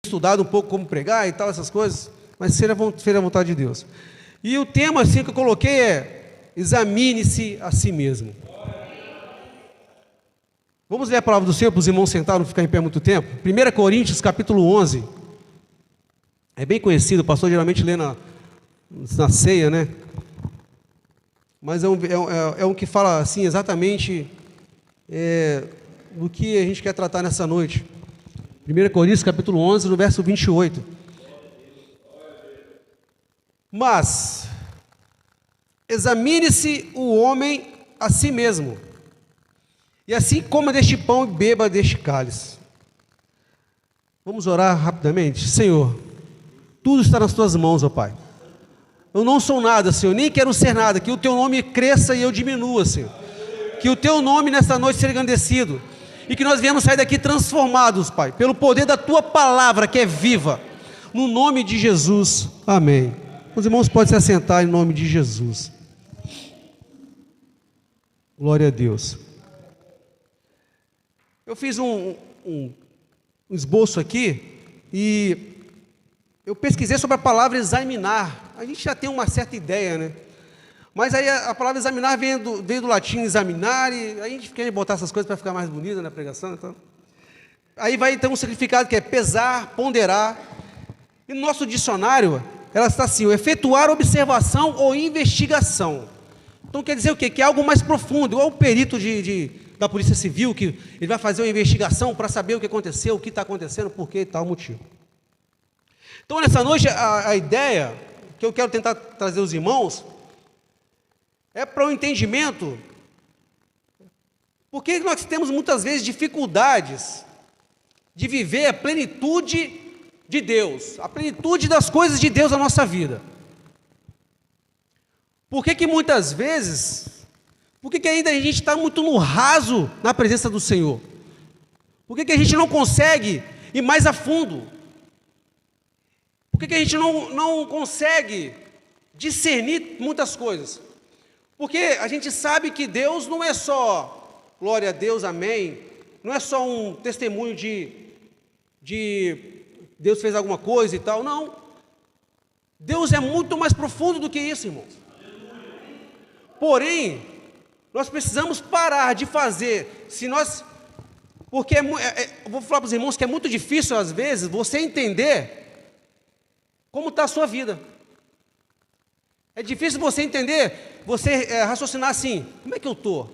estudado um pouco como pregar e tal, essas coisas, mas seja a vontade de Deus. E o tema assim que eu coloquei é: examine-se a si mesmo. Vamos ler a palavra do Senhor para os irmãos sentarem, não ficar em pé muito tempo. 1 Coríntios capítulo 11. É bem conhecido, o pastor geralmente lê na ceia, né? Mas é um que fala assim exatamente do que a gente quer tratar nessa noite. 1 Coríntios capítulo 11, no verso 28. Mas examine-se o homem a si mesmo, e assim coma deste pão e beba deste cálice. Vamos orar rapidamente. Senhor, tudo está nas tuas mãos, ó Pai. Eu não sou nada, Senhor, nem quero ser nada. Que o teu nome cresça e eu diminua, Senhor. Que o teu nome nesta noite seja engrandecido, e que nós viemos sair daqui transformados, Pai, pelo poder da tua palavra que é viva, no nome de Jesus, amém. Os irmãos podem se assentar em nome de Jesus. Glória a Deus. Eu fiz um esboço aqui e eu pesquisei sobre a palavra examinar. A gente já tem uma certa ideia, né? Mas aí a palavra examinar vem do latim examinar, e a gente quer botar essas coisas para ficar mais bonita na pregação. Então. Aí vai ter um significado que é pesar, ponderar. E no nosso dicionário, ela está assim: efetuar observação ou investigação. Então quer dizer o quê? Que é algo mais profundo, igual o perito da Polícia Civil, que ele vai fazer uma investigação para saber o que aconteceu, o que está acontecendo, por que e tal motivo. Então nessa noite, a ideia que eu quero tentar trazer aos irmãos é para o entendimento, porque nós temos muitas vezes dificuldades de viver a plenitude de Deus, a plenitude das coisas de Deus na nossa vida. Por que muitas vezes, por que ainda a gente está muito no raso na presença do Senhor? Por que a gente não consegue ir mais a fundo? Por que a gente não consegue discernir muitas coisas? Porque a gente sabe que Deus não é só, glória a Deus, amém, não é só um testemunho de Deus fez alguma coisa e tal, não. Deus é muito mais profundo do que isso, irmãos. Porém, nós precisamos parar de fazer, porque eu vou falar para os irmãos que é muito difícil às vezes você entender como está a sua vida. É difícil você entender, você raciocinar assim: como é que eu estou?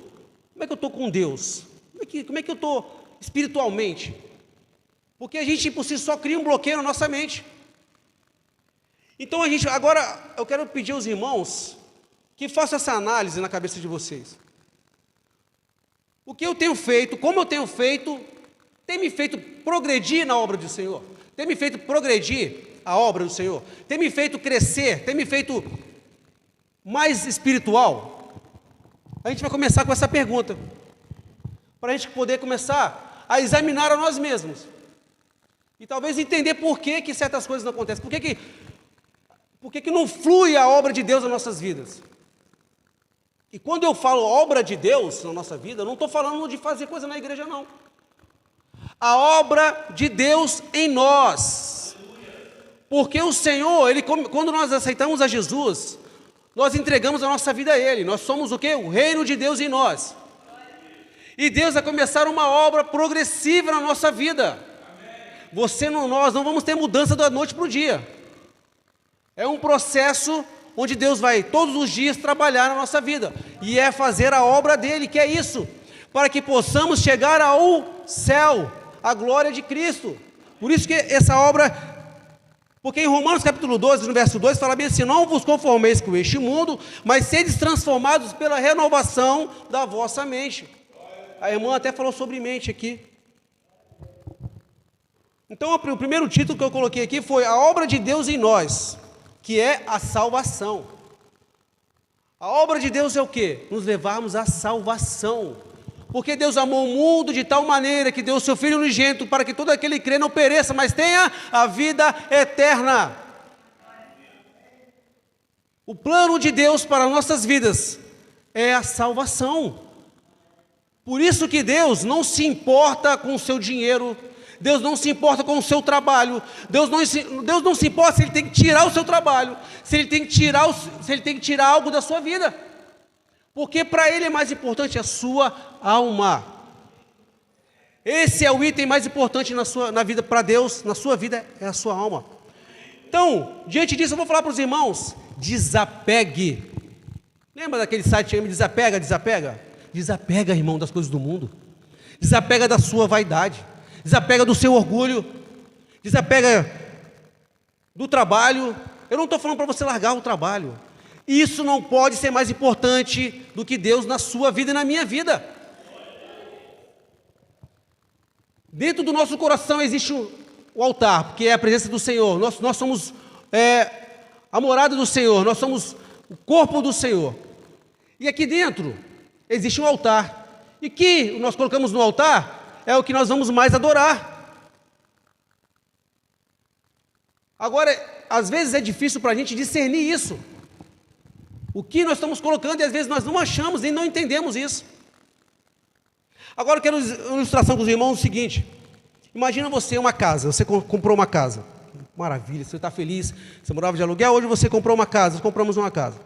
Como é que eu estou com Deus? Como é que eu estou espiritualmente? Porque a gente por si só cria um bloqueio na nossa mente. Então agora eu quero pedir aos irmãos que façam essa análise na cabeça de vocês. O que eu tenho feito, como eu tenho feito, tem me feito progredir na obra do Senhor? Tem me feito progredir a obra do Senhor? Tem me feito crescer? Tem me feito mais espiritual? A gente vai começar com essa pergunta, para a gente poder começar a examinar a nós mesmos, e talvez entender por que certas coisas não acontecem, por que não flui a obra de Deus nas nossas vidas. E quando eu falo obra de Deus na nossa vida, eu não estou falando de fazer coisa na igreja, não. A obra de Deus em nós. Porque o Senhor, quando nós aceitamos a Jesus, nós entregamos a nossa vida a Ele. Nós somos o quê? O reino de Deus em nós. E Deus vai começar uma obra progressiva na nossa vida. Nós não vamos ter mudança da noite para o dia. É um processo onde Deus vai todos os dias trabalhar na nossa vida, e é fazer a obra dele, que é isso, para que possamos chegar ao céu, à glória de Cristo. Por isso que essa obra, porque em Romanos capítulo 12, no verso 2, fala bem assim: não vos conformeis com este mundo, mas sedes transformados pela renovação da vossa mente. A irmã até falou sobre mente aqui. Então o primeiro título que eu coloquei aqui foi a obra de Deus em nós, que é a salvação. A obra de Deus é o quê? Nos levarmos à salvação. Porque Deus amou o mundo de tal maneira que deu o seu Filho unigênito para que todo aquele que crê não pereça, mas tenha a vida eterna. O plano de Deus para nossas vidas é a salvação. Por isso que Deus não se importa com o seu dinheiro, Deus não se importa com o seu trabalho. Deus não se importa se Ele tem que tirar o seu trabalho, se Ele tem que tirar algo da sua vida. Porque para Ele é mais importante a sua alma. Esse é o item mais importante na vida para Deus, na sua vida, é a sua alma. Então, diante disso, eu vou falar para os irmãos: desapegue. Lembra daquele site que Desapega? Desapega, irmão, das coisas do mundo. Desapega da sua vaidade. Desapega do seu orgulho. Desapega do trabalho. Eu não estou falando para você largar o trabalho. Isso não pode ser mais importante do que Deus na sua vida e na minha vida. Dentro do nosso coração existe o altar, porque é a presença do Senhor. Nós somos a morada do Senhor, nós somos o corpo do Senhor. E aqui dentro existe um altar. E que nós colocamos no altar é o que nós vamos mais adorar. Agora, às vezes é difícil para a gente discernir isso. O que nós estamos colocando, e às vezes nós não achamos e não entendemos isso. Agora eu quero uma ilustração com os irmãos, o seguinte: imagina você uma casa, você comprou uma casa, maravilha, você está feliz, você morava de aluguel, hoje você comprou uma casa, nós compramos uma casa.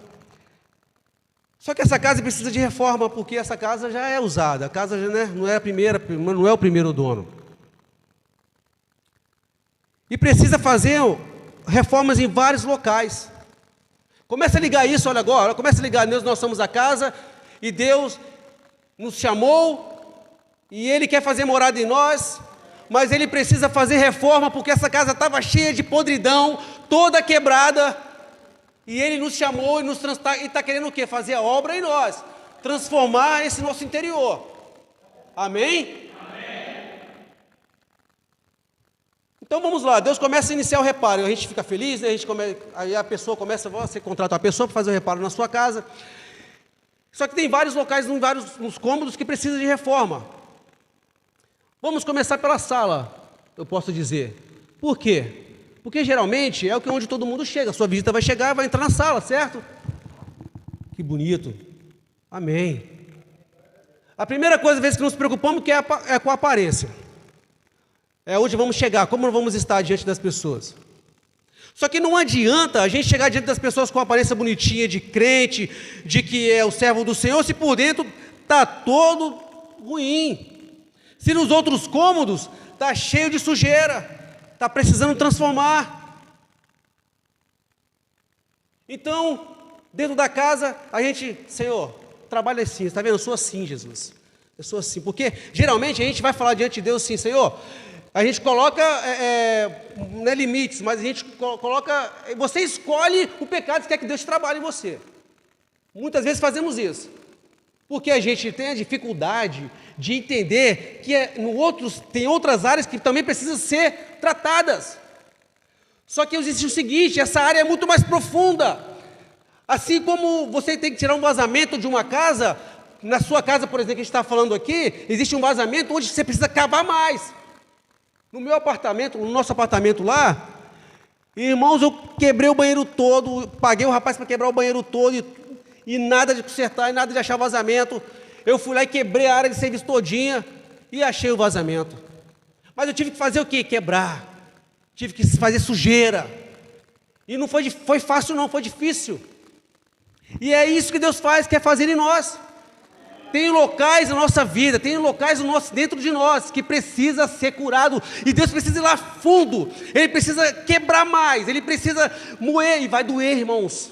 Só que essa casa precisa de reforma, porque essa casa já é usada, a casa já não é a primeira, não é o primeiro dono. E precisa fazer reformas em vários locais. Começa a ligar isso, olha agora, começa a ligar, nós somos a casa, e Deus nos chamou, e Ele quer fazer morada em nós, mas Ele precisa fazer reforma, porque essa casa estava cheia de podridão, toda quebrada, e Ele nos chamou e está querendo o quê? Fazer a obra em nós, transformar esse nosso interior. Amém? Amém. Então vamos lá, Deus começa a iniciar o reparo, a gente fica feliz, né? Aí a pessoa começa, você contrata uma pessoa para fazer o reparo na sua casa. Só que tem vários locais, nos cômodos que precisam de reforma. Vamos começar pela sala, eu posso dizer. Por quê? Porque geralmente é onde todo mundo chega. A sua visita vai chegar e vai entrar na sala, certo? Que bonito. Amém. A primeira coisa, às vezes, que nos preocupamos é com a aparência. É onde vamos chegar, como vamos estar diante das pessoas. Só que não adianta a gente chegar diante das pessoas com a aparência bonitinha de crente, de que é o servo do Senhor, se por dentro está todo ruim. Se nos outros cômodos está cheio de sujeira, está precisando transformar. Então, dentro da casa, a gente, Senhor, trabalha assim, está vendo? Eu sou assim, Jesus. Eu sou assim, porque geralmente a gente vai falar diante de Deus assim: Senhor, a gente coloca, não é limites, mas a gente coloca, você escolhe o pecado que quer que Deus trabalhe em você. Muitas vezes fazemos isso, porque a gente tem a dificuldade de entender que tem outras áreas que também precisam ser tratadas. Só que existe o seguinte: essa área é muito mais profunda. Assim como você tem que tirar um vazamento de uma casa, na sua casa, por exemplo, que a gente está falando aqui, existe um vazamento onde você precisa cavar mais. No meu apartamento, no nosso apartamento lá, irmãos, eu quebrei o banheiro todo, paguei o rapaz para quebrar o banheiro todo, e nada de consertar, e nada de achar vazamento. Eu fui lá e quebrei a área de serviço todinha, e achei o vazamento. Mas eu tive que fazer o quê? Quebrar. Tive que fazer sujeira. E não foi fácil não, foi difícil. E é isso que Deus quer fazer em nós. Tem locais na nossa vida, tem locais dentro de nós que precisa ser curado, e Deus precisa ir lá fundo, Ele precisa quebrar mais, Ele precisa moer, e vai doer, irmãos.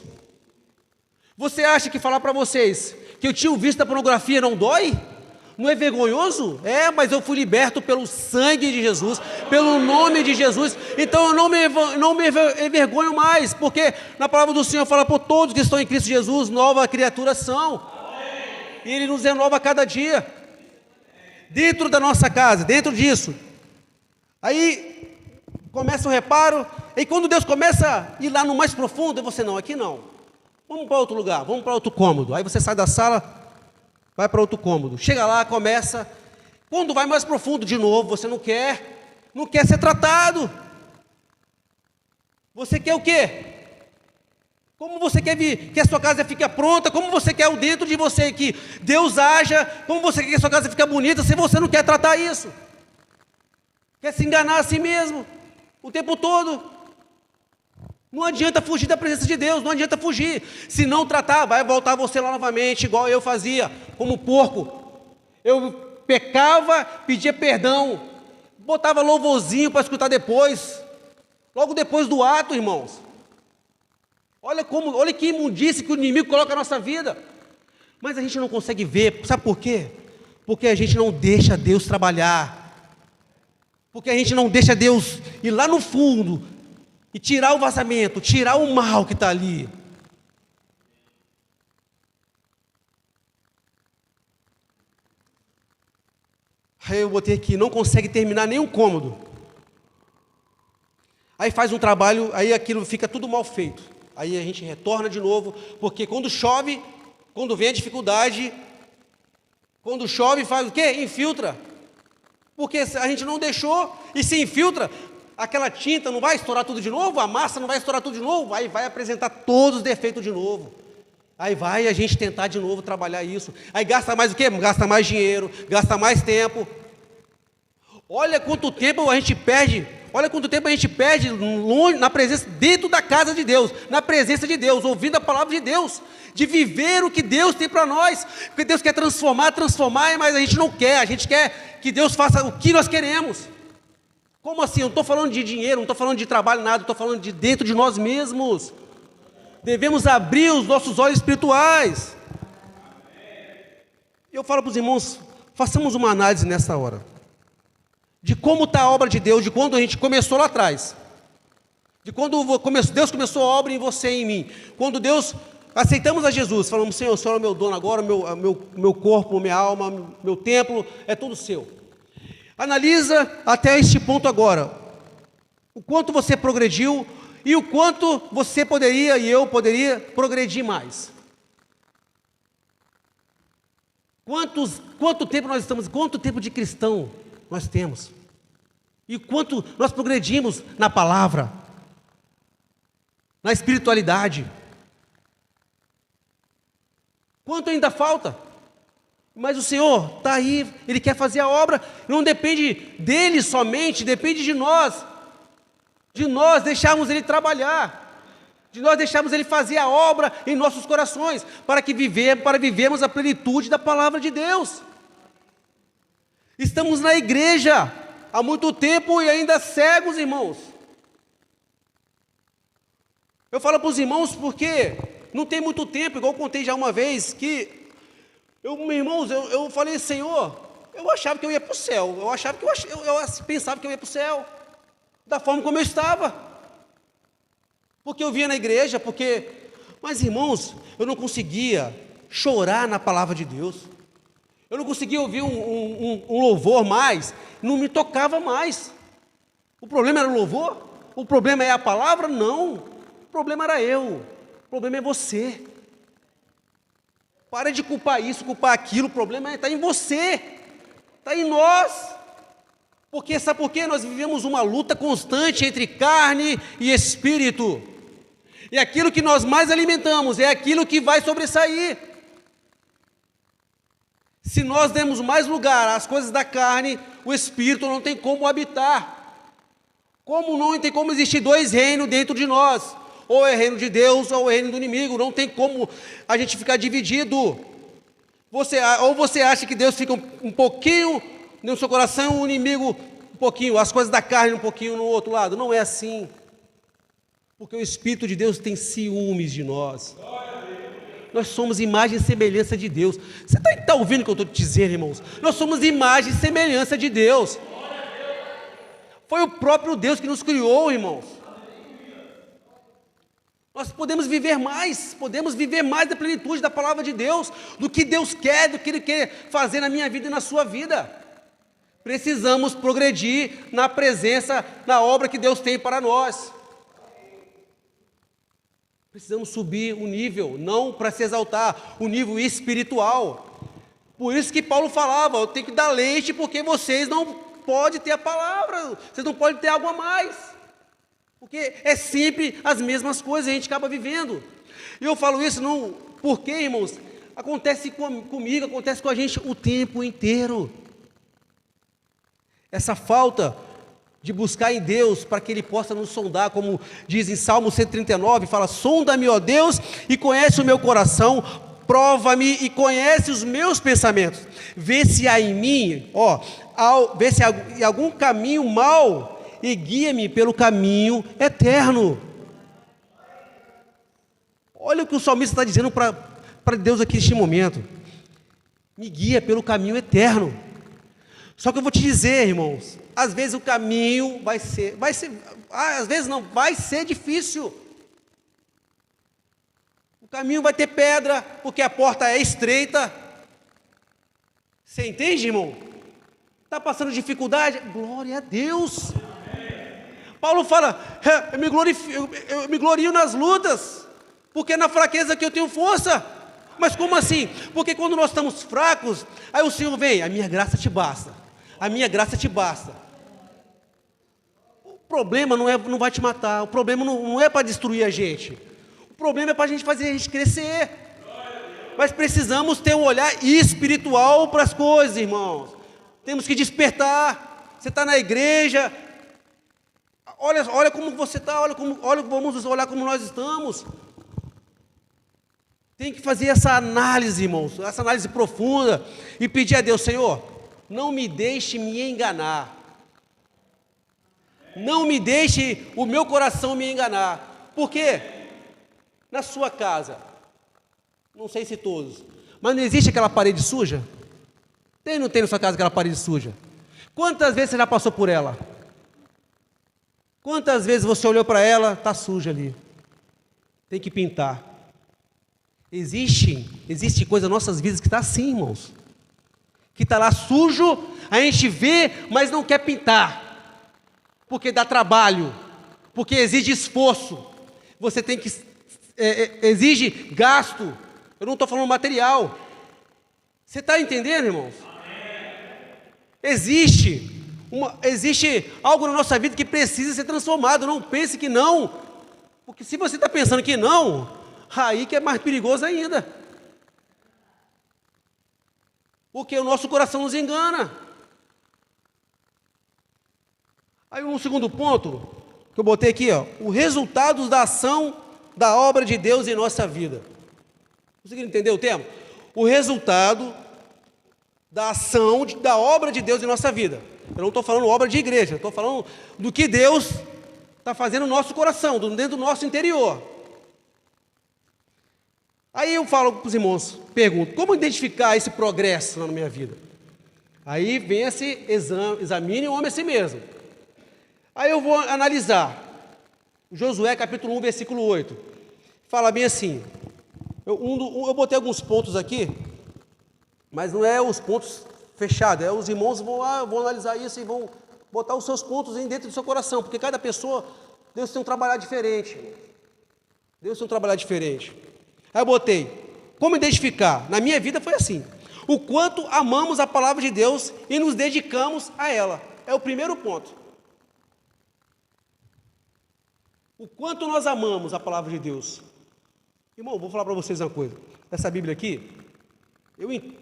Você acha que falar para vocês que eu tinha visto a pornografia não dói? Não é vergonhoso? É, mas eu fui liberto pelo sangue de Jesus, pelo nome de Jesus, então eu não me envergonho mais, porque na palavra do Senhor fala: por todos que estão em Cristo Jesus, nova criatura são. E Ele nos renova a cada dia, dentro da nossa casa, dentro disso. Aí começa o reparo, e quando Deus começa a ir lá no mais profundo, você não, aqui não, vamos para outro lugar, vamos para outro cômodo. Aí você sai da sala, vai para outro cômodo, chega lá, começa, quando vai mais profundo de novo, você não quer ser tratado. Você quer o quê? Como você quer que a sua casa fique pronta? Como você quer o dentro de você que Deus haja? Como você quer que a sua casa fique bonita se você não quer tratar isso? Quer se enganar a si mesmo o tempo todo. Não adianta fugir da presença de Deus, não adianta fugir. Se não tratar, vai voltar você lá novamente, igual eu fazia, como porco. Eu pecava, pedia perdão, botava louvorzinho para escutar depois, logo depois do ato, irmãos. Olha que imundície que o inimigo coloca na nossa vida. Mas a gente não consegue ver, sabe por quê? Porque a gente não deixa Deus trabalhar. Porque a gente não deixa Deus ir lá no fundo e tirar o vazamento, tirar o mal que está ali. Aí eu botei aqui, não consegue terminar nenhum cômodo. Aí faz um trabalho, aí aquilo fica tudo mal feito. Aí a gente retorna de novo, porque quando chove, quando vem a dificuldade, quando chove faz o quê? Infiltra. Porque a gente não deixou e se infiltra, aquela tinta não vai estourar tudo de novo, a massa não vai estourar tudo de novo, aí vai apresentar todos os defeitos de novo. Aí vai a gente tentar de novo trabalhar isso. Aí gasta mais o quê? Gasta mais dinheiro, gasta mais tempo. Olha quanto tempo a gente perde, longe, na presença, dentro da casa de Deus, na presença de Deus, ouvindo a palavra de Deus, de viver o que Deus tem para nós, porque Deus quer transformar, mas a gente não quer, a gente quer que Deus faça o que nós queremos. Como assim? Eu não estou falando de dinheiro, não estou falando de trabalho, nada, estou falando de dentro de nós mesmos. Devemos abrir os nossos olhos espirituais. Eu falo para os irmãos, façamos uma análise nessa hora, de como está a obra de Deus, de quando a gente começou lá atrás, de quando Deus começou a obra em você e em mim, quando Deus, aceitamos a Jesus, falamos, Senhor, o Senhor é o meu dono agora, meu corpo, minha alma, meu templo, é tudo seu. Analisa até este ponto agora, o quanto você progrediu, e o quanto você poderia e eu poderia progredir mais. Quanto tempo nós estamos, quanto tempo de cristão nós temos? E quanto nós progredimos na palavra, na espiritualidade? Quanto ainda falta? Mas o Senhor está aí, Ele quer fazer a obra, não depende dEle somente, depende de nós deixarmos Ele trabalhar, de nós deixarmos Ele fazer a obra em nossos corações, para vivermos a plenitude da palavra de Deus. Estamos na igreja há muito tempo e ainda cegos, irmãos. Eu falo para os irmãos porque não tem muito tempo, igual eu contei já uma vez, que eu falei, Senhor, eu achava que eu ia para o céu, eu pensava que eu ia para o céu, da forma como eu estava, porque eu vinha na igreja, mas irmãos, eu não conseguia chorar na palavra de Deus, eu não conseguia ouvir um louvor mais, não me tocava mais. O problema era o louvor? O problema é a palavra? Não, o problema era eu, o problema é você. Para de culpar isso, culpar aquilo, o problema está em você, está em nós. Porque sabe por quê? Nós vivemos uma luta constante entre carne e espírito. E aquilo que nós mais alimentamos é aquilo que vai sobressair. Se nós demos mais lugar às coisas da carne, o espírito não tem como habitar. Como não tem como existir dois reinos dentro de nós? Ou é reino de Deus ou é reino do inimigo. Não tem como a gente ficar dividido. Ou você acha que Deus fica um pouquinho no seu coração, o inimigo um pouquinho, as coisas da carne um pouquinho no outro lado. Não é assim. Porque o Espírito de Deus tem ciúmes de nós. Nós somos imagem e semelhança de Deus. Você está ouvindo o que eu estou te dizendo, irmãos? Nós somos imagem e semelhança de Deus. Foi o próprio Deus que nos criou, irmãos. Nós podemos viver mais da plenitude da palavra de Deus, do que Deus quer, do que Ele quer fazer na minha vida e na sua vida. Precisamos progredir na presença, na obra que Deus tem para nós. Precisamos subir o nível, não para se exaltar, o nível espiritual. Por isso que Paulo falava, eu tenho que dar leite, porque vocês não podem ter a palavra, vocês não podem ter algo a mais. Porque é sempre as mesmas coisas, a gente acaba vivendo. E eu falo isso não porque, irmãos, acontece comigo, acontece com a gente o tempo inteiro. Essa falta de buscar em Deus, para que Ele possa nos sondar, como diz em Salmo 139, fala: sonda-me, ó Deus, e conhece o meu coração, prova-me e conhece os meus pensamentos, vê se há em mim, vê se há algum caminho mau, e guia-me pelo caminho eterno. Olha o que o salmista está dizendo para Deus aqui neste momento: me guia pelo caminho eterno. Só que eu vou te dizer, irmãos, às vezes o caminho às vezes não, vai ser difícil. O caminho vai ter pedra, porque a porta é estreita. Você entende, irmão? Está passando dificuldade? Glória a Deus. Paulo fala: eu me glorio nas lutas, porque é na fraqueza que eu tenho força. Mas como assim? Porque quando nós estamos fracos, aí o Senhor vem: a minha graça te basta, a minha graça te basta. O problema não vai te matar, o problema não é para destruir a gente, o problema é para fazer a gente crescer. Mas precisamos ter um olhar espiritual para as coisas, irmãos. Temos que despertar. Você está na igreja, olha como você está, vamos olhar como nós estamos. Tem que fazer essa análise, irmãos, essa análise profunda, e pedir a Deus: Senhor, não me deixe me enganar, não me deixe o meu coração me enganar. Por quê? Na sua casa, não sei se todos, mas não existe aquela parede suja? Tem ou não tem na sua casa aquela parede suja? Quantas vezes você já passou por ela? Quantas vezes você olhou para ela, está suja ali, tem que pintar. Existe coisa nas nossas vidas que está assim, irmãos, que está lá sujo, a gente vê, mas não quer pintar, porque dá trabalho, porque exige esforço, você tem que, exige gasto. Eu não estou falando material. Você está entendendo, irmãos? Existe algo na nossa vida que precisa ser transformado. Não pense que não, porque se você está pensando que não, aí que é mais perigoso ainda, porque o nosso coração nos engana. Aí um segundo ponto que eu botei aqui, o resultado da ação da obra de Deus em nossa vida. Conseguiram entender o tema? O resultado da ação da obra de Deus em nossa vida. Eu não estou falando obra de igreja, estou falando do que Deus está fazendo no nosso coração, dentro do nosso interior. Aí eu falo para os irmãos, pergunto: como identificar esse progresso na minha vida? Aí vem esse examine o homem a si mesmo. Aí eu vou analisar. Josué capítulo 1, versículo 8. Fala bem assim. Eu botei alguns pontos aqui, mas não é os pontos fechados, os irmãos vão analisar isso e vão botar os seus pontos dentro do seu coração, porque cada pessoa, Deus tem um trabalhar diferente. Deus tem um trabalhar diferente. Aí eu botei: como identificar? Na minha vida foi assim: o quanto amamos a palavra de Deus e nos dedicamos a ela. É o primeiro ponto. O quanto nós amamos a palavra de Deus. Irmão, vou falar para vocês uma coisa. Essa Bíblia aqui,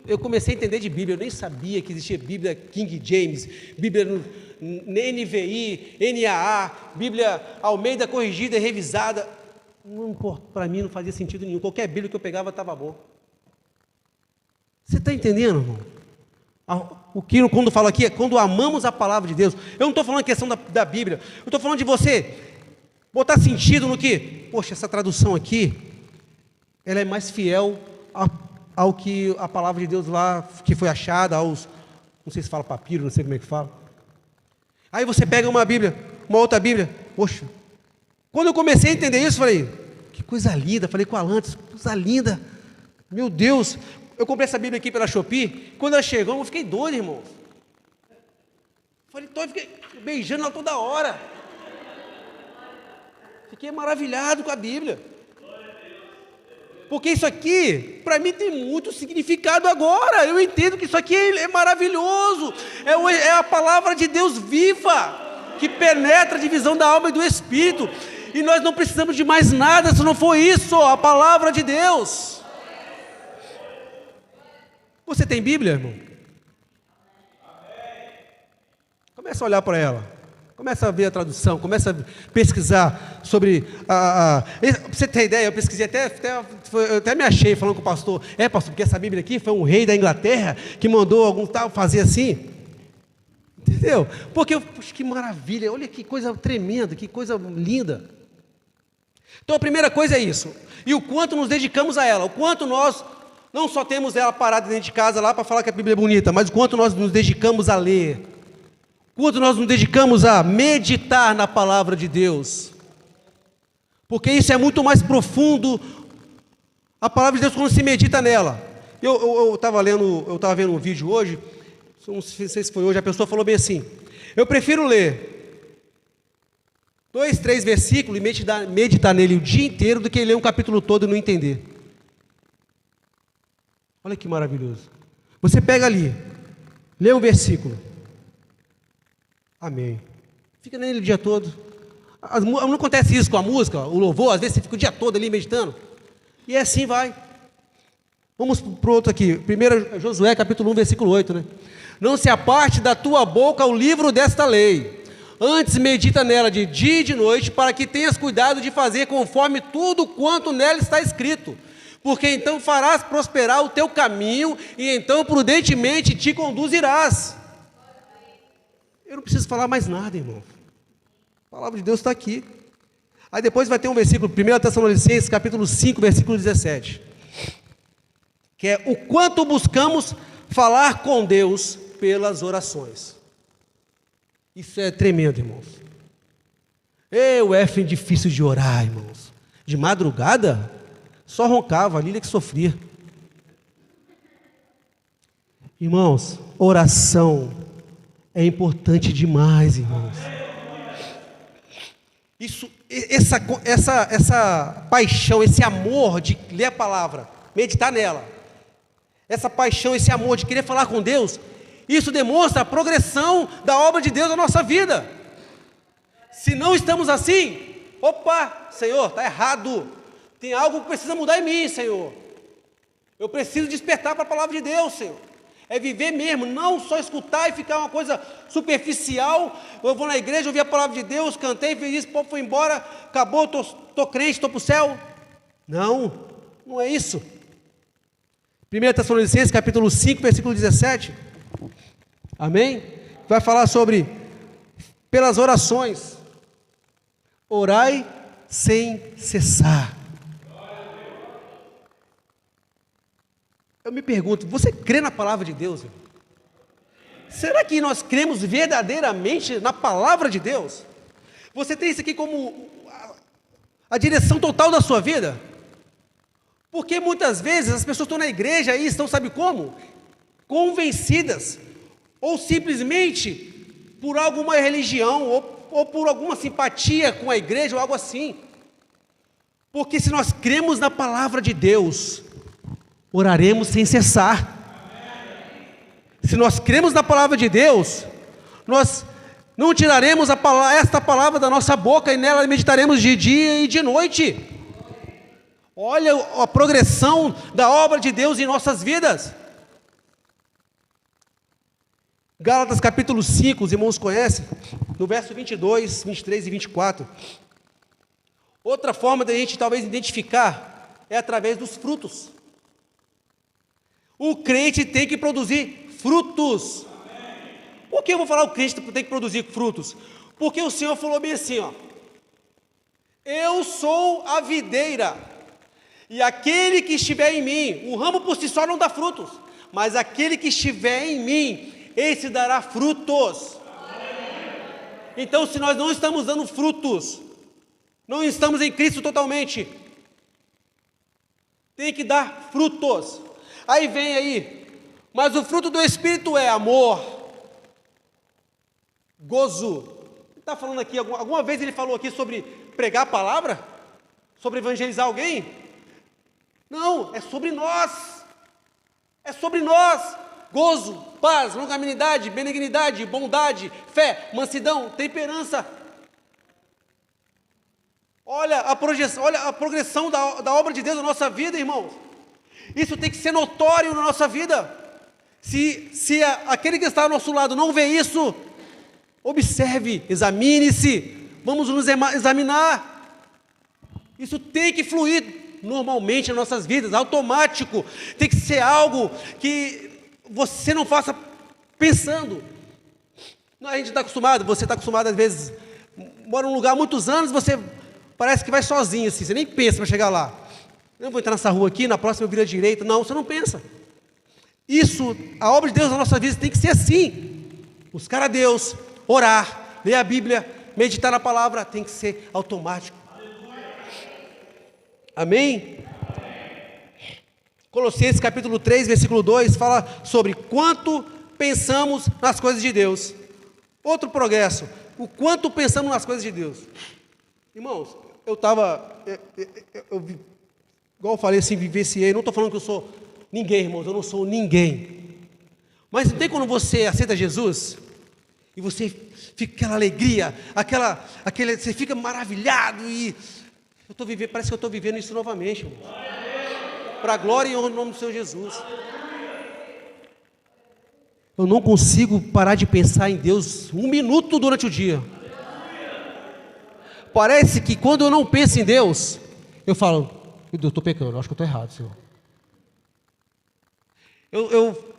eu comecei a entender de Bíblia. Eu nem sabia que existia Bíblia King James, Bíblia NVI, NAA, Bíblia Almeida corrigida e revisada. Para mim não fazia sentido nenhum. Qualquer Bíblia que eu pegava estava bom. Você está entendendo, irmão? O que quando falo aqui é quando amamos a palavra de Deus. Eu não estou falando questão da Bíblia. Eu estou falando de você botar sentido no que, poxa, essa tradução aqui, ela é mais fiel ao que a palavra de Deus lá, que foi achada, não sei se fala papiro, não sei como é que fala. Aí você pega uma Bíblia, uma outra Bíblia, poxa, quando eu comecei a entender isso, falei: que coisa linda. Falei com a Alan, coisa linda, meu Deus. Eu comprei essa Bíblia aqui pela Shopee, quando ela chegou, eu fiquei doido, irmão. Falei, fiquei beijando ela toda hora. Fiquei maravilhado com a Bíblia. Porque isso aqui, para mim, tem muito significado agora. Eu entendo que isso aqui é maravilhoso. É a palavra de Deus viva, que penetra a divisão da alma e do espírito. E nós não precisamos de mais nada se não for isso, a palavra de Deus. Você tem Bíblia, irmão? Começa a olhar para ela. Começa a ver a tradução, começa a pesquisar sobre para você ter ideia, eu pesquisei eu até me achei falando com o pastor. Pastor, porque essa Bíblia aqui foi um rei da Inglaterra que mandou algum tal fazer assim. Entendeu? Porque, poxa, que maravilha, olha que coisa tremenda, que coisa linda. Então a primeira coisa é isso. E o quanto nos dedicamos a ela, o quanto nós não só temos ela parada dentro de casa lá para falar que a Bíblia é bonita, mas o quanto nós nos dedicamos a ler. Quando nós nos dedicamos a meditar na palavra de Deus, porque isso é muito mais profundo, a palavra de Deus quando se medita nela. Eu estava vendo um vídeo hoje, não sei se foi hoje, a pessoa falou bem assim: eu prefiro ler 2, 3 versículos e meditar nele o dia inteiro do que ler um capítulo todo e não entender. Olha que maravilhoso. Você pega ali, lê um versículo, amém. Fica nele o dia todo. Não acontece isso com a música, o louvor, às vezes você fica o dia todo ali meditando. E assim vai. Vamos para o outro aqui. 1 Josué, capítulo 1, versículo 8, né? Não se aparte da tua boca o livro desta lei. Antes medita nela de dia e de noite, para que tenhas cuidado de fazer conforme tudo quanto nela está escrito. Porque então farás prosperar o teu caminho, e então prudentemente te conduzirás. Eu não preciso falar mais nada, irmão. A palavra de Deus está aqui. Aí depois vai ter um versículo, 1 Tessalonicenses, capítulo 5, versículo 17. Que é o quanto buscamos falar com Deus pelas orações. Isso é tremendo, irmãos. É difícil de orar, irmãos. De madrugada, só roncava, a Lília que sofria. Irmãos, oração é importante demais, irmãos. Essa paixão, esse amor de ler a palavra, meditar nela, essa paixão, esse amor de querer falar com Deus, isso demonstra a progressão da obra de Deus na nossa vida. Se não estamos assim, opa, Senhor, está errado, tem algo que precisa mudar em mim, Senhor. Eu preciso despertar para a palavra de Deus, Senhor. É viver mesmo, não só escutar e ficar uma coisa superficial. Eu vou na igreja, ouvi a palavra de Deus, cantei, fiz isso, o povo foi embora, acabou, estou crente, estou para o céu. Não é isso. 1 Tessalonicenses, capítulo 5, versículo 17. Amém? Vai falar sobre, pelas orações, orai sem cessar. Eu me pergunto, você crê na palavra de Deus, irmão? Será que nós cremos verdadeiramente na palavra de Deus? Você tem isso aqui como a direção total da sua vida? Porque muitas vezes as pessoas estão na igreja e estão, sabe como? Convencidas, ou simplesmente por alguma religião, ou por alguma simpatia com a igreja, ou algo assim. Porque se nós cremos na palavra de Deus, oraremos sem cessar. Se nós cremos na palavra de Deus, nós não tiraremos esta palavra da nossa boca e nela meditaremos de dia e de noite. Olha a progressão da obra de Deus em nossas vidas. Gálatas capítulo 5, os irmãos conhecem, no verso 22, 23 e 24. Outra forma de a gente talvez identificar é através dos frutos. O crente tem que produzir frutos. Por que eu vou falar o crente tem que produzir frutos? Porque o Senhor falou bem assim, ó: eu sou a videira, e aquele que estiver em mim, o ramo por si só não dá frutos, mas aquele que estiver em mim, esse dará frutos. Então, se nós não estamos dando frutos, não estamos em Cristo totalmente, tem que dar frutos. Aí vem aí, mas o fruto do Espírito é amor, gozo. Está falando aqui, alguma vez ele falou aqui sobre pregar a palavra? Sobre evangelizar alguém? Não, é sobre nós. É sobre nós. Gozo, paz, longanimidade, benignidade, bondade, fé, mansidão, temperança. Olha a progressão da obra de Deus na nossa vida, irmãos. Isso tem que ser notório na nossa vida. Se aquele que está ao nosso lado não vê isso, Observe, examine-se, vamos nos examinar. Isso tem que fluir normalmente nas nossas vidas, automático. Tem que ser algo que você não faça pensando. A gente está acostumado, você está acostumado às vezes, mora num lugar há muitos anos, você parece que vai sozinho, assim, você nem pensa para chegar lá. Eu vou entrar nessa rua aqui, na próxima eu viro à direita. Não, você não pensa. Isso, a obra de Deus na nossa vida tem que ser assim. Buscar a Deus, orar, ler a Bíblia, meditar na palavra, tem que ser automático. Amém? Colossenses capítulo 3, versículo 2, fala sobre quanto pensamos nas coisas de Deus. Outro progresso, o quanto pensamos nas coisas de Deus. Irmãos, igual eu falei assim, vivenciei, não estou falando que eu sou ninguém, irmãos, eu não sou ninguém. Mas não tem quando você aceita Jesus, e você fica aquela alegria, você fica maravilhado, e parece que eu estou vivendo isso novamente, irmãos. Para a glória e honra no nome do Senhor Jesus. Eu não consigo parar de pensar em Deus um minuto durante o dia. Parece que quando eu não penso em Deus, eu falo, meu Deus, eu estou pecando, eu acho que eu estou errado, Senhor. Eu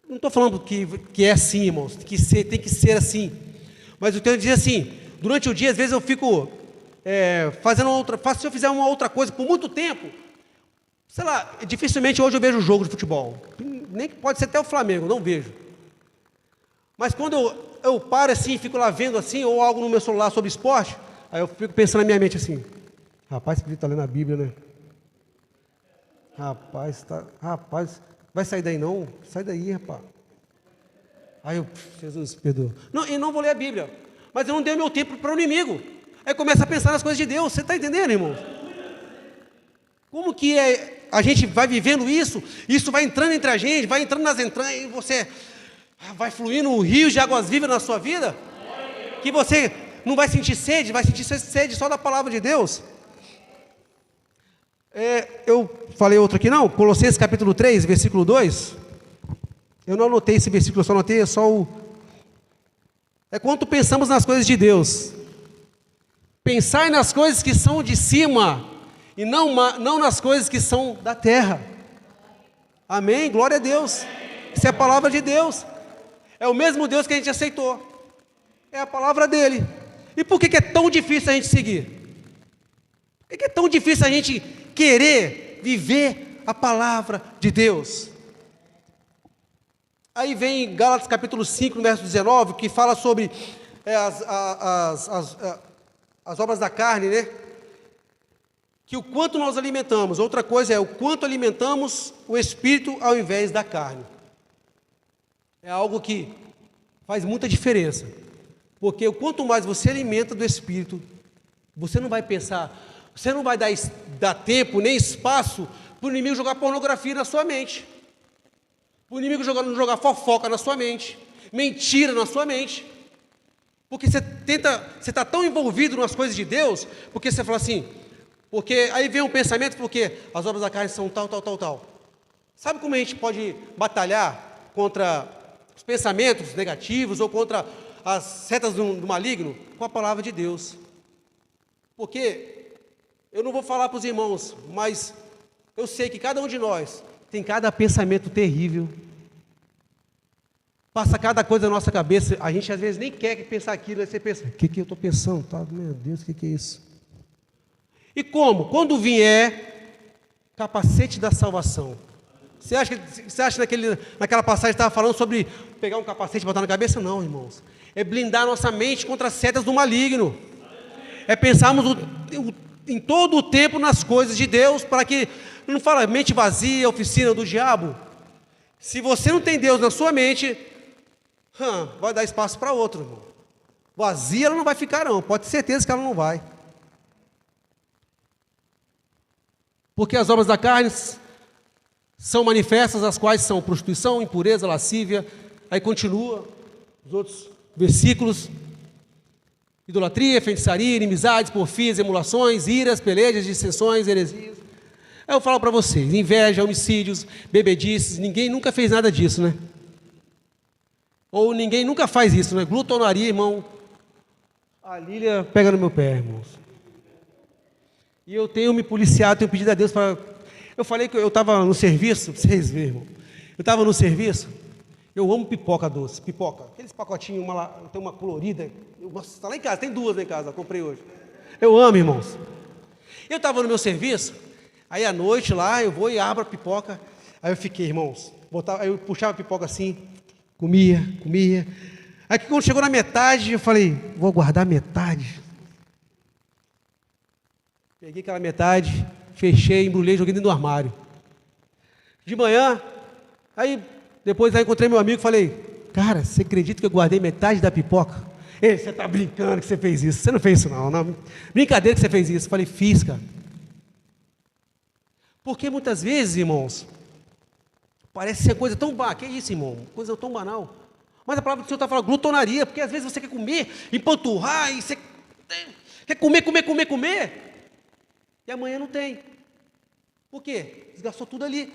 não estou falando que é assim, irmãos, tem que ser assim. Mas eu tenho que dizer assim, durante o dia, às vezes eu fico se eu fizer uma outra coisa por muito tempo, sei lá, dificilmente hoje eu vejo um jogo de futebol. Nem que pode ser até o Flamengo, não vejo. Mas quando eu paro assim, fico lá vendo assim, ou algo no meu celular sobre esporte, aí eu fico pensando na minha mente assim, rapaz, que ele está lendo a Bíblia, né? Rapaz, vai sair daí não? Sai daí, rapaz. Aí eu, Jesus, perdoa. Não, e não vou ler a Bíblia, mas eu não dei meu tempo para o inimigo. Aí começa a pensar nas coisas de Deus, você está entendendo, irmão? Como que a gente vai vivendo isso vai entrando entre a gente, vai entrando nas entranhas, e você vai fluindo um rio de águas vivas na sua vida, que você não vai sentir sede, vai sentir sede só da palavra de Deus. Eu falei outro aqui não, Colossenses capítulo 3, versículo 2, eu não anotei esse versículo, eu só anotei quanto pensamos nas coisas de Deus. Pensai nas coisas que são de cima, e não nas coisas que são da terra. Amém? Glória a Deus. Isso é a palavra de Deus. É o mesmo Deus que a gente aceitou. É a palavra dele. E por que é tão difícil a gente seguir? Por que é tão difícil a gente querer viver a palavra de Deus? Aí vem Gálatas capítulo 5, verso 19, que fala sobre as obras da carne, né? Que o quanto nós alimentamos, outra coisa é o quanto alimentamos o Espírito ao invés da carne. É algo que faz muita diferença, porque o quanto mais você alimenta do Espírito, você não vai pensar, você não vai dar tempo nem espaço para o inimigo jogar pornografia na sua mente, para o inimigo jogar fofoca na sua mente, mentira na sua mente, porque você está tão envolvido nas coisas de Deus, porque você fala assim, porque aí vem um pensamento, porque as obras da carne são tal. Sabe como a gente pode batalhar contra os pensamentos negativos ou contra as setas do maligno? Com a palavra de Deus. Porque eu não vou falar para os irmãos, mas eu sei que cada um de nós tem cada pensamento terrível. Passa cada coisa na nossa cabeça, a gente às vezes nem quer pensar aquilo, aí você pensa, o que eu estou pensando? Meu Deus, o que é isso? E como? Quando vier capacete da salvação. Você acha naquela passagem que estava falando sobre pegar um capacete e botar na cabeça? Não, irmãos. É blindar a nossa mente contra as setas do maligno. É pensarmos em todo o tempo nas coisas de Deus, para que, não fala mente vazia, oficina do diabo. Se você não tem Deus na sua mente, vai dar espaço para outro, irmão. Vazia ela não vai ficar não, pode ter certeza que ela não vai. Porque as obras da carne são manifestas, as quais são prostituição, impureza, lascívia, aí continua os outros versículos, idolatria, feitiçaria, inimizades, porfias, emulações, iras, pelejas, dissensões, heresias. Aí eu falo para vocês, inveja, homicídios, bebedices, ninguém nunca fez nada disso, né? Ou ninguém nunca faz isso, né? Glutonaria, irmão. A Lília pega no meu pé, irmãos. E eu tenho me policiado, tenho pedido a Deus para... Eu falei que eu estava no serviço, pra vocês verem, irmão. Eu estava no serviço, eu amo pipoca doce, pipoca. Aqueles pacotinhos, tem uma colorida. Nossa, está lá em casa, tem duas lá em casa, eu comprei hoje. Eu amo, irmãos. Eu estava no meu serviço, aí à noite lá, eu vou e abro a pipoca. Aí eu fiquei, irmãos, aí eu puxava a pipoca assim, comia. Aí quando chegou na metade, eu falei, vou guardar metade. Peguei aquela metade, fechei, embrulhei, joguei dentro do armário. De manhã, depois encontrei meu amigo e falei, cara, você acredita que eu guardei metade da pipoca? Ei, você está brincando que você fez isso. Você não fez isso não. Brincadeira que você fez isso. Eu falei, fiz, cara. Porque muitas vezes, irmãos, parece ser coisa tão banal. Que isso, irmão? Coisa tão banal. Mas a palavra do Senhor está falando glutonaria, porque às vezes você quer comer, empanturrar, e você quer comer. E amanhã não tem. Por quê? Desgastou tudo ali.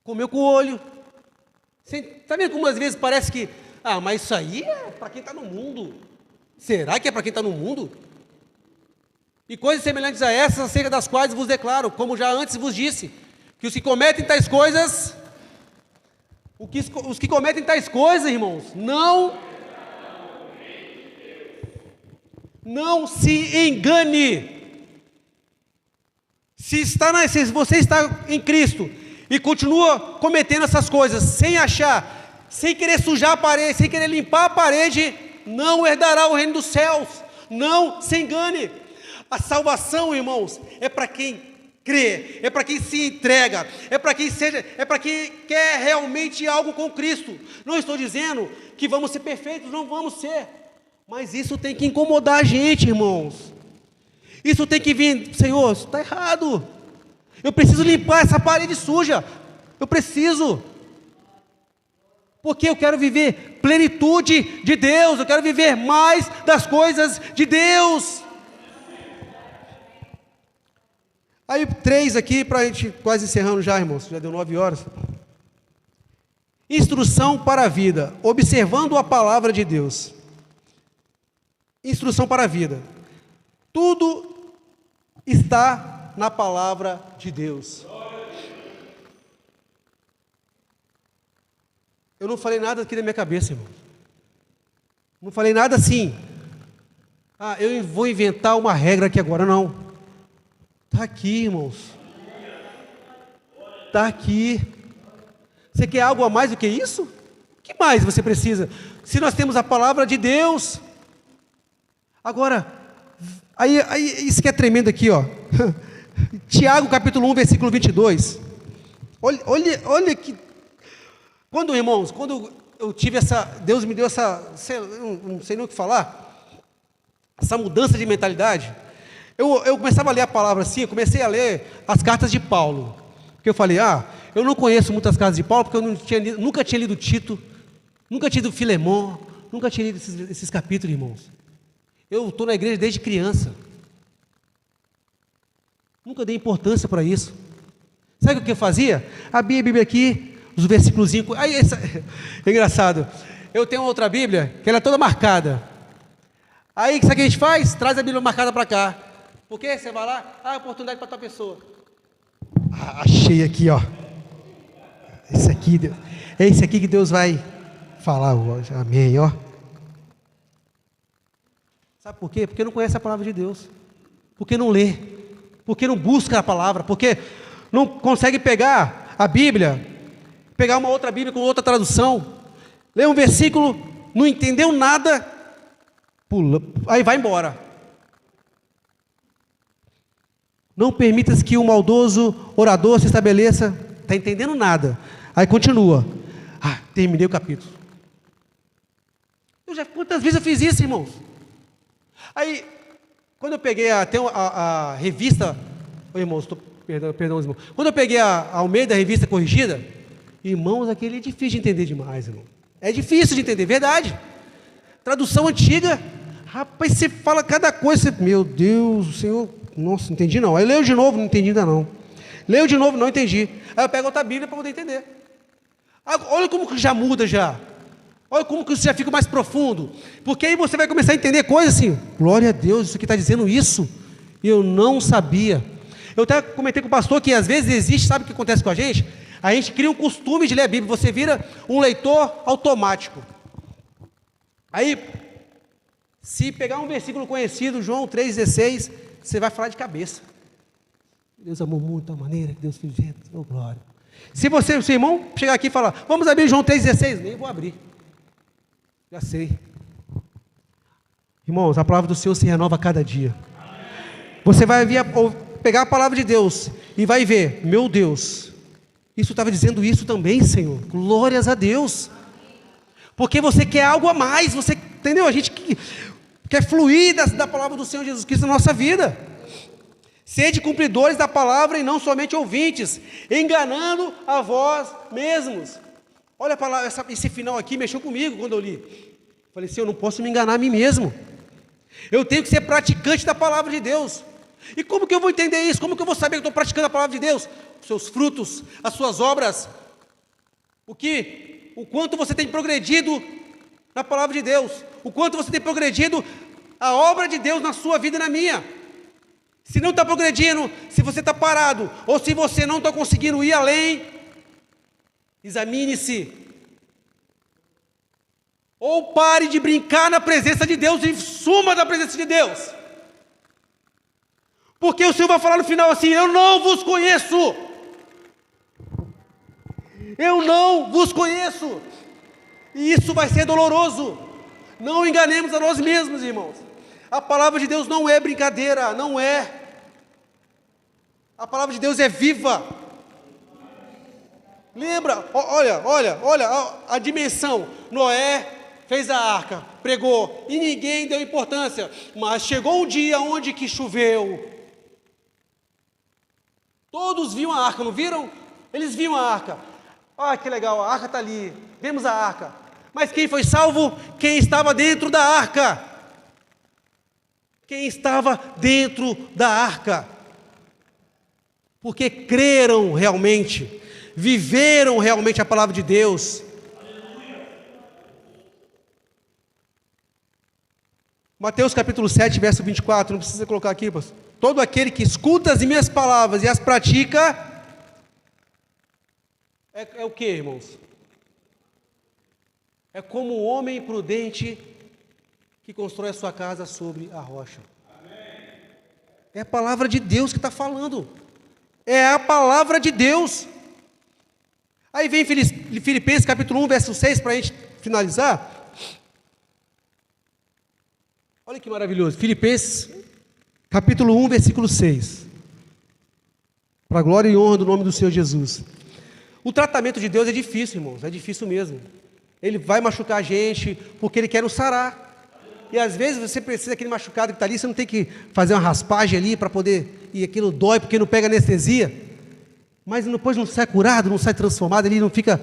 Comeu com o olho. Está vendo como às vezes parece que, mas isso aí é para quem está no mundo. Será que é para quem está no mundo? E coisas semelhantes a essas, acerca das quais vos declaro, como já antes vos disse, que os que cometem tais coisas, irmãos, não se engane. Se você está em Cristo e continua cometendo essas coisas, sem querer sujar a parede, sem querer limpar a parede, não herdará o reino dos céus. Não se engane. A salvação, irmãos, é para quem crê, é para quem se entrega, é para quem quer realmente algo com Cristo. Não estou dizendo que vamos ser perfeitos, não vamos ser, mas isso tem que incomodar a gente, irmãos. Isso tem que vir, Senhor, isso está errado. Eu preciso limpar essa parede suja. Eu preciso. Porque eu quero viver plenitude de Deus. Eu quero viver mais das coisas de Deus. Aí 3 aqui, para a gente quase encerrando já, irmãos. Já deu 9 horas. Instrução para a vida. Observando a palavra de Deus. Instrução para a vida. Tudo está na palavra de Deus. Eu não falei nada aqui na minha cabeça, irmão. Não falei nada assim. Eu vou inventar uma regra aqui agora, não. Está aqui, irmãos. Está aqui. Você quer algo a mais do que isso? O que mais você precisa? Se nós temos a palavra de Deus. Agora, aí isso que é tremendo aqui, ó. Tiago capítulo 1, versículo 22. Olha que... Irmãos, quando eu tive Deus me deu não sei nem o que falar, essa mudança de mentalidade, eu começava a ler a palavra assim, eu comecei a ler as cartas de Paulo, porque eu falei, eu não conheço muitas cartas de Paulo, porque eu nunca tinha lido Tito, nunca tinha lido Filemão, nunca tinha lido esses capítulos, irmãos. Eu estou na igreja desde criança, nunca dei importância para isso. Sabe o que eu fazia? Abria a Bíblia aqui, os versículos. É engraçado. Eu tenho outra Bíblia, que ela é toda marcada. Aí, sabe o que a gente faz? Traz a Bíblia marcada para cá. Por quê? Você vai lá, oportunidade para tua pessoa. Achei aqui, ó. É esse aqui que Deus vai falar hoje. Amém, ó. Sabe por quê? Porque não conhece a palavra de Deus. Porque não lê. Porque não busca a palavra. Porque não consegue pegar a Bíblia, pegar uma outra Bíblia com outra tradução, ler um versículo, não entendeu nada, pula, aí vai embora. Não permitas que o maldoso orador se estabeleça, está entendendo nada, aí continua, terminei o capítulo. Quantas vezes eu fiz isso, irmãos? Aí, quando eu peguei a revista, irmãos, perdão, irmão. Quando eu peguei a Almeida, a revista corrigida, irmãos, aquele é difícil de entender demais, irmão. É difícil de entender, verdade. Tradução antiga, rapaz, você fala cada coisa, meu Deus, Senhor, nossa, não entendi não. Aí leio de novo, não entendi ainda não. Leio de novo, não entendi. Aí eu pego outra Bíblia para poder entender. Olha como que já muda já. Olha como que isso já fica mais profundo. Porque aí você vai começar a entender coisas assim. Glória a Deus, isso aqui está dizendo isso. Eu não sabia. Eu até comentei com o pastor que às vezes existe, sabe o que acontece com a gente? A gente cria um costume de ler a Bíblia. Você vira um leitor automático. Aí, se pegar um versículo conhecido, João 3,16, você vai falar de cabeça. Deus amou muito a maneira que Deus fez, oh glória. Se você, seu irmão, chegar aqui e falar, vamos abrir João 3,16, nem vou abrir. Já sei. Irmãos, a palavra do Senhor se renova a cada dia. Você vai pegar a palavra de Deus e vai ver, meu Deus, isso estava dizendo isso também, Senhor. Glórias a Deus. Porque você quer algo a mais, você, entendeu? A gente quer fluir da palavra do Senhor Jesus Cristo na nossa vida. Sede cumpridores da palavra e não somente ouvintes, enganando a vós mesmos. Olha a palavra, esse final aqui mexeu comigo quando eu li. Falei assim, eu não posso me enganar a mim mesmo. Eu tenho que ser praticante da palavra de Deus. E como que eu vou entender isso? Como que eu vou saber que eu estou praticando a palavra de Deus? Os seus frutos, as suas obras. O quanto você tem progredido na palavra de Deus. O quanto você tem progredido a obra de Deus na sua vida e na minha. Se não está progredindo, se você está parado, ou se você não está conseguindo ir além, examine-se. Ou pare de brincar na presença de Deus e suma da presença de Deus. Porque o Senhor vai falar no final assim, eu não vos conheço. Eu não vos conheço. E isso vai ser doloroso. Não enganemos a nós mesmos, irmãos. A palavra de Deus não é brincadeira, não é. A palavra de Deus é viva. Lembra, olha a dimensão. Noé fez a arca, pregou, e ninguém deu importância. Mas chegou um dia onde que choveu. Todos viam a arca, não viram? Eles viam a arca. Ah, que legal, a arca está ali. Vemos a arca. Mas quem foi salvo? Quem estava dentro da arca. Quem estava dentro da arca. Porque creram realmente, viveram realmente a palavra de Deus. Mateus capítulo 7, verso 24, não precisa colocar aqui, pastor. Todo aquele que escuta as minhas palavras e as pratica, é o que, irmãos? É como um homem prudente que constrói a sua casa sobre a rocha. É a palavra de Deus que está falando. É a palavra de Deus. Aí vem Filipenses capítulo 1, verso 6, para a gente finalizar. Olha que maravilhoso. Filipenses capítulo 1, versículo 6. Para a glória e honra do nome do Senhor Jesus. O tratamento de Deus é difícil, irmãos. É difícil mesmo. Ele vai machucar a gente, porque Ele quer nos sarar. E às vezes você precisa daquele machucado que está ali, você não tem que fazer uma raspagem ali para poder, e aquilo dói porque não pega anestesia, mas depois não sai curado, não sai transformado, ele não fica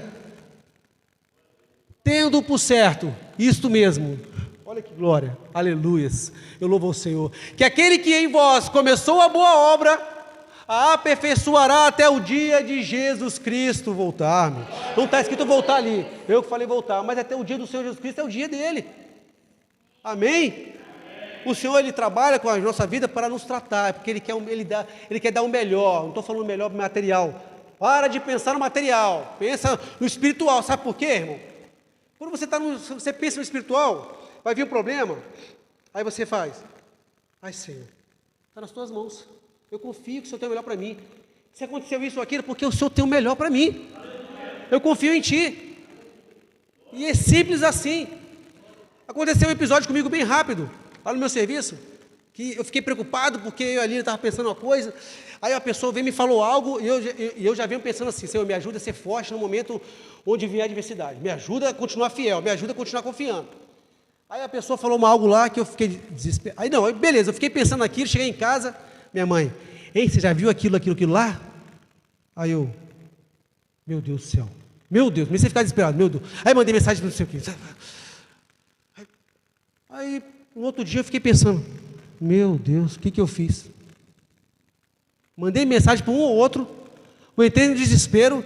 tendo por certo, isto mesmo, olha que glória, aleluias, eu louvo ao Senhor, que aquele que em vós começou a boa obra, a aperfeiçoará até o dia de Jesus Cristo voltar, meu. Não está escrito voltar ali, eu que falei voltar, mas até o dia do Senhor Jesus Cristo é o dia dele. Amém? O Senhor, Ele trabalha com a nossa vida para nos tratar, porque Ele quer dar o melhor. Não estou falando o melhor material. Para de pensar no material, pensa no espiritual. Sabe por quê, irmão? Quando você pensa no espiritual, vai vir um problema, aí você faz, ai Senhor, está nas tuas mãos, eu confio que o Senhor tem o melhor para mim. Se aconteceu isso ou aquilo, porque o Senhor tem o melhor para mim. Eu confio em Ti. E é simples assim. Aconteceu um episódio comigo bem rápido, lá no meu serviço, que eu fiquei preocupado, porque eu ali estava pensando uma coisa, aí a pessoa veio e me falou algo, e eu já venho pensando assim, Senhor, me ajuda a ser forte no momento onde vier a adversidade, me ajuda a continuar fiel, me ajuda a continuar confiando. Aí a pessoa falou algo lá, que eu fiquei desesperado, beleza, eu fiquei pensando naquilo, cheguei em casa, minha mãe, ei, você já viu aquilo lá? Aí eu, meu Deus do céu, meu Deus, comecei a ficar desesperado, meu Deus, aí mandei mensagem, não sei o que. Aí, no outro dia eu fiquei pensando, meu Deus, o que eu fiz? Mandei mensagem para um ou outro, eu entrei no desespero,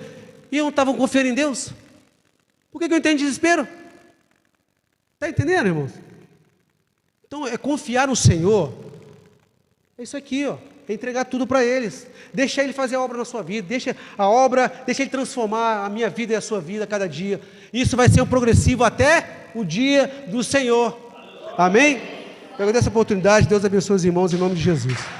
e eu não estava confiando em Deus. Por que eu entrei em desespero? Está entendendo, irmãos? Então, é confiar no Senhor. É isso aqui, ó. É entregar tudo para eles. Deixa Ele fazer a obra na sua vida. Deixa Ele transformar a minha vida e a sua vida a cada dia. Isso vai ser um progressivo até o dia do Senhor. Amém? Eu agradeço a oportunidade. Deus abençoe os irmãos em nome de Jesus.